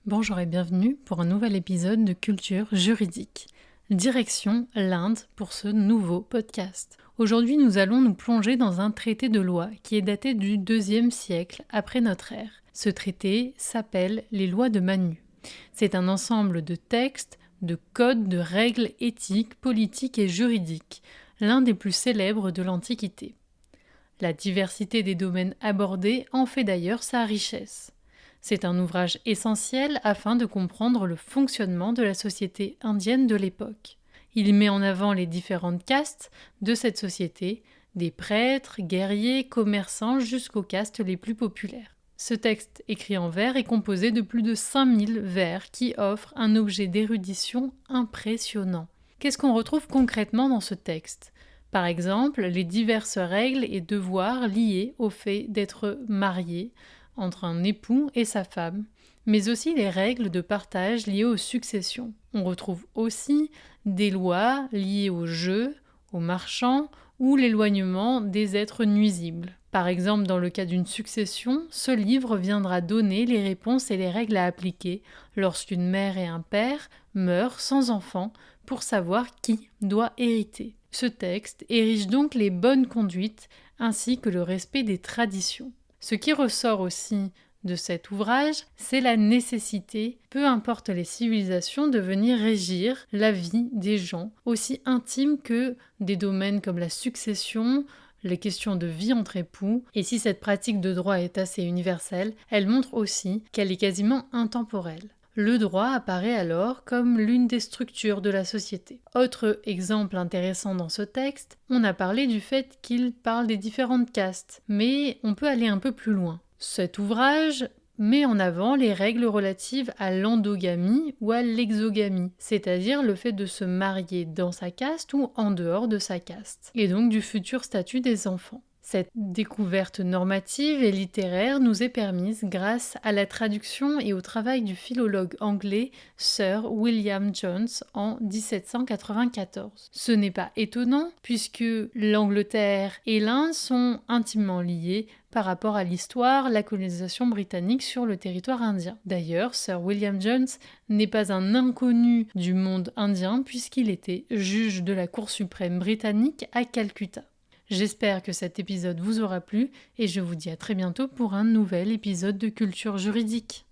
Bonjour et bienvenue pour un nouvel épisode de Culture juridique. Direction l'Inde pour ce nouveau podcast. Aujourd'hui, nous allons nous plonger dans un traité de loi qui est daté du IIe siècle après notre ère. Ce traité s'appelle les lois de Manu. C'est un ensemble de textes, de codes, de règles éthiques, politiques et juridiques, l'un des plus célèbres de l'Antiquité. La diversité des domaines abordés en fait d'ailleurs sa richesse. C'est un ouvrage essentiel afin de comprendre le fonctionnement de la société indienne de l'époque. Il met en avant les différentes castes de cette société, des prêtres, guerriers, commerçants jusqu'aux castes les plus populaires. Ce texte écrit en vers est composé de plus de 5000 vers qui offrent un objet d'érudition impressionnant. Qu'est-ce qu'on retrouve concrètement dans ce texte ? Par exemple, les diverses règles et devoirs liés au fait d'être marié entre un époux et sa femme, mais aussi les règles de partage liées aux successions. On retrouve aussi des lois liées aux jeux, aux marchands ou l'éloignement des êtres nuisibles. Par exemple, dans le cas d'une succession, ce livre viendra donner les réponses et les règles à appliquer lorsqu'une mère et un père meurent sans enfant pour savoir qui doit hériter. Ce texte érige donc les bonnes conduites ainsi que le respect des traditions. Ce qui ressort aussi de cet ouvrage, c'est la nécessité, peu importe les civilisations, de venir régir la vie des gens, aussi intime que des domaines comme la succession, les questions de vie entre époux. Et si cette pratique de droit est assez universelle, elle montre aussi qu'elle est quasiment intemporelle. Le droit apparaît alors comme l'une des structures de la société. Autre exemple intéressant dans ce texte, on a parlé du fait qu'il parle des différentes castes, mais on peut aller un peu plus loin. Cet ouvrage met en avant les règles relatives à l'endogamie ou à l'exogamie, c'est-à-dire le fait de se marier dans sa caste ou en dehors de sa caste, et donc du futur statut des enfants. Cette découverte normative et littéraire nous est permise grâce à la traduction et au travail du philologue anglais Sir William Jones en 1794. Ce n'est pas étonnant puisque l'Angleterre et l'Inde sont intimement liées par rapport à l'histoire, la colonisation britannique sur le territoire indien. D'ailleurs, Sir William Jones n'est pas un inconnu du monde indien puisqu'il était juge de la Cour suprême britannique à Calcutta. J'espère que cet épisode vous aura plu et je vous dis à très bientôt pour un nouvel épisode de Culture juridique.